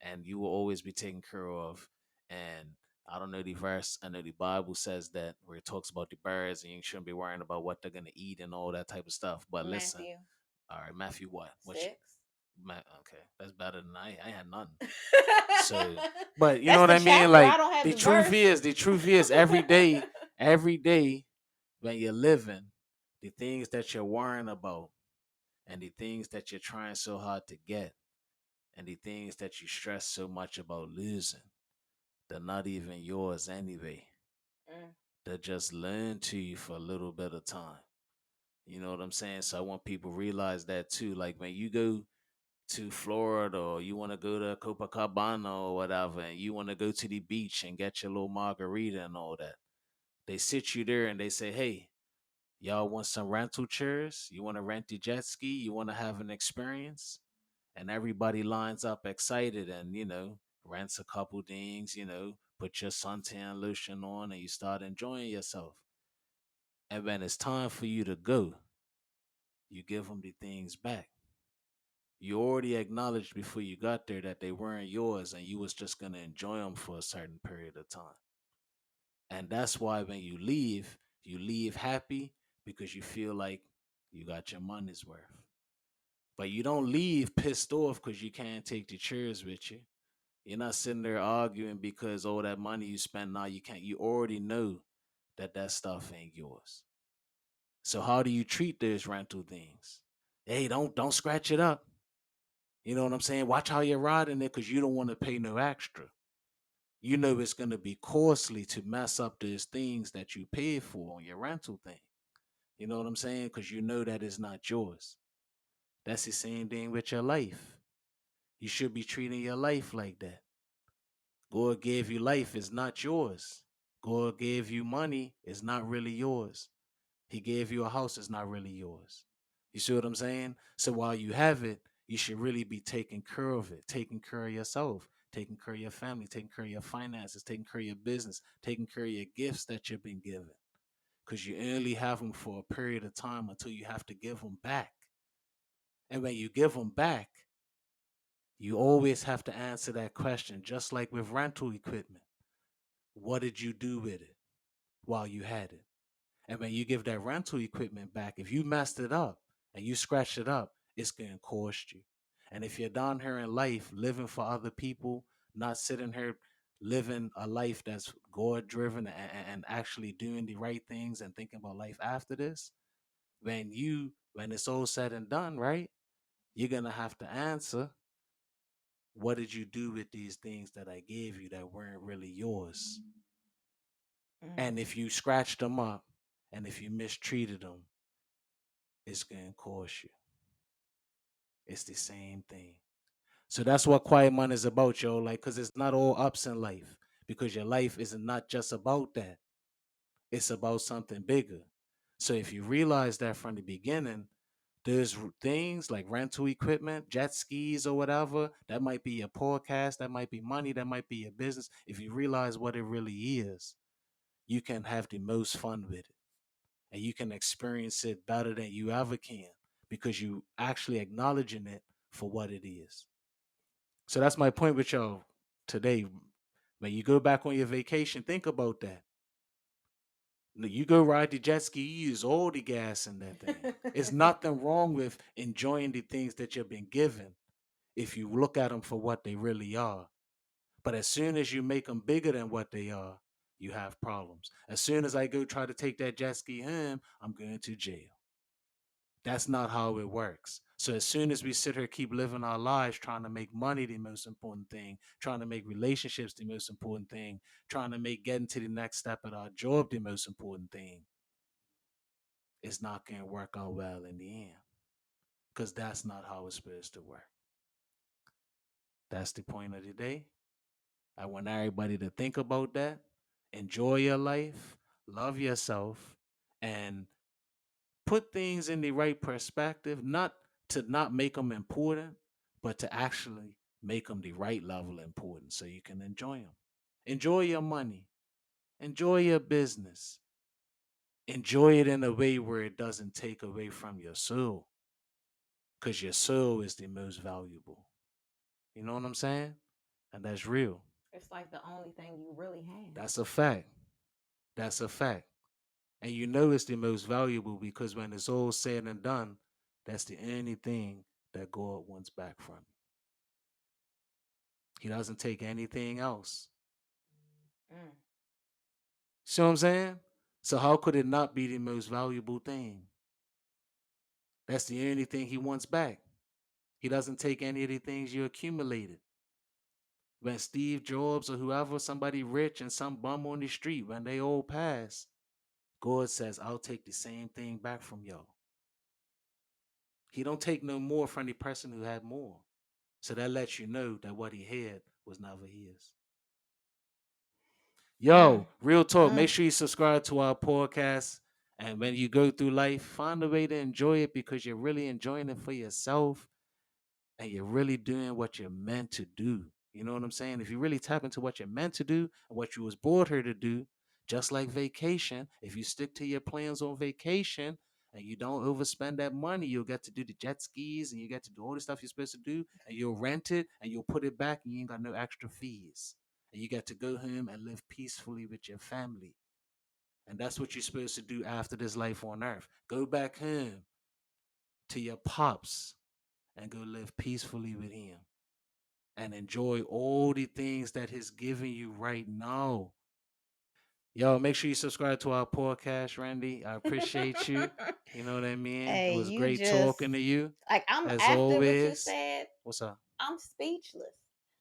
and you will always be taken care of. And I don't know the verse. I know the Bible says that where it talks about the birds and you shouldn't be worrying about what they're gonna eat and all that type of stuff. But listen, Matthew all right, Matthew, what? six. Okay, that's better than I had none. So, but you know That's what the I mean? chapter. I Like don't have the verse. the truth is, every day when you're living, the things that you're worrying about and the things that you're trying so hard to get and the things that you stress so much about losing, they're not even yours anyway. Mm, They're just learned to you for a little bit of time. You know what I'm saying? So I want people to realize that too. Like when you go to Florida or you want to go to Copacabana or whatever, and you want to go to the beach and get your little margarita and all that, they sit you there and they say, hey, y'all want some rental chairs? You want to rent the jet ski? You want to have an experience? And everybody lines up excited and, rents a couple things, put your suntan lotion on and you start enjoying yourself. And when it's time for you to go, you give them the things back. You already acknowledged before you got there that they weren't yours and you was just going to enjoy them for a certain period of time. And that's why when you leave happy because you feel like you got your money's worth. But you don't leave pissed off because you can't take the chairs with you. You're not sitting there arguing because all that money you spent now you can't. You already know that that stuff ain't yours. So how do you treat those rental things? Hey, don't scratch it up. You know what I'm saying? Watch how you're riding it because you don't want to pay no extra. You know it's going to be costly to mess up those things that you paid for on your rental thing. You know what I'm saying? Because you know that it's not yours. That's the same thing with your life. You should be treating your life like that. God gave you life, it's not yours. God gave you money, it's not really yours. He gave you a house, it's not really yours. You see what I'm saying? So while you have it, you should really be taking care of it, taking care of yourself, taking care of your family, taking care of your finances, taking care of your business, taking care of your gifts that you've been given. Because you only have them for a period of time until you have to give them back. And when you give them back, you always have to answer that question, just like with rental equipment. What did you do with it while you had it? And when you give that rental equipment back, if you messed it up and you scratched it up, it's going to cost you. And if you're down here in life living for other people, not sitting here living a life that's God driven and actually doing the right things and thinking about life after this, when it's all said and done, right? You're going to have to answer, what did you do with these things that I gave you that weren't really yours? And mm. if you scratched them up and if you mistreated them, it's going to cost you. It's the same thing. So that's what quiet money is about, yo. Like, because it's not all ups in life, because your life is not just about that, it's about something bigger. So if you realize that from the beginning, there's things like rental equipment, jet skis, or whatever. That might be your podcast, that might be money, that might be your business. If you realize what it really is, you can have the most fun with it and you can experience it better than you ever can because you actually acknowledging it for what it is. So that's my point with y'all today. When you go back on your vacation, think about that. You go ride the jet ski, you use all the gas in that thing. It's nothing wrong with enjoying the things that you've been given if you look at them for what they really are. But as soon as you make them bigger than what they are, you have problems. As soon as I go try to take that jet ski home, I'm going to jail. That's not how it works. So as soon as we sit here, keep living our lives trying to make money the most important thing, trying to make relationships the most important thing, trying to make getting to the next step at our job the most important thing, it's not going to work out well in the end. Because that's not how it's supposed to work. That's the point of the day. I want everybody to think about that. Enjoy your life, love yourself, and put things in the right perspective, not to not make them important, but to actually make them the right level important so you can enjoy them. Enjoy your money, enjoy your business, enjoy it in a way where it doesn't take away from your soul, because your soul is the most valuable. You know what I'm saying? And that's real. It's like the only thing you really have. That's a fact. That's a fact. And you know it's the most valuable because when it's all said and done, that's the only thing that God wants back from you. He doesn't take anything else. Mm. See what I'm saying? So how could it not be the most valuable thing? That's the only thing he wants back. He doesn't take any of the things you accumulated. When Steve Jobs or whoever, somebody rich and some bum on the street, when they all pass, God says, I'll take the same thing back from y'all. He don't take no more from the person who had more. So that lets you know that what he had was never his. Mm. Yo, real talk. Make Mm. sure you subscribe to our podcast. And when you go through life, find a way to enjoy it because you're really enjoying it for yourself and you're really doing what you're meant to do. You know what I'm saying? If you really tap into what you're meant to do and what you was brought here to do, just like vacation, if you stick to your plans on vacation and you don't overspend that money, you'll get to do the jet skis and you get to do all the stuff you're supposed to do and you'll rent it and you'll put it back and you ain't got no extra fees. And you get to go home and live peacefully with your family. And that's what you're supposed to do after this life on earth. Go back home to your pops and go live peacefully with him and enjoy all the things that he's giving you right now. Yo, make sure you subscribe to our podcast, Randy. I appreciate you. You know what I mean? It Hey, was you great just talking to you, like I'm as after what you always. said, What's up? I'm speechless.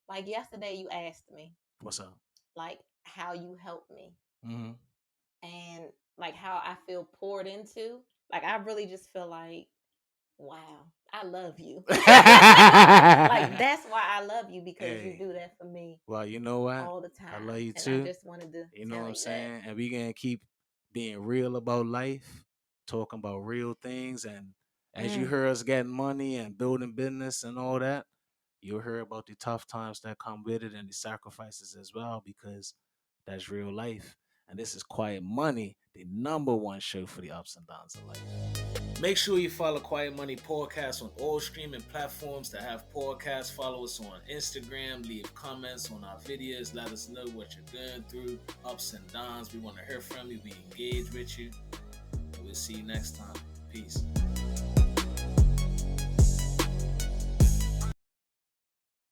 Like yesterday you asked me What's up? like how you helped me Mm-hmm. and like how I feel poured into. Like I really just feel like, wow, I love you. Like that's why I love you because you Hey, do that for me well, you know what? all the I time. love you And I too. just wanted to You know what tell I'm you that. saying? And we gonna keep being real about life, talking about real things. And as you Mm. hear us getting money and building business and all that, you'll hear about the tough times that come with it and the sacrifices as well, because that's real life. And this is Quiet Money, the number one show for the ups and downs of life. Make sure you follow Quiet Money Podcast on all streaming platforms that have podcasts. Follow us on Instagram. Leave comments on our videos. Let us know what you're going through, ups and downs. We want to hear from you. We engage with you. And we'll see you next time. Peace.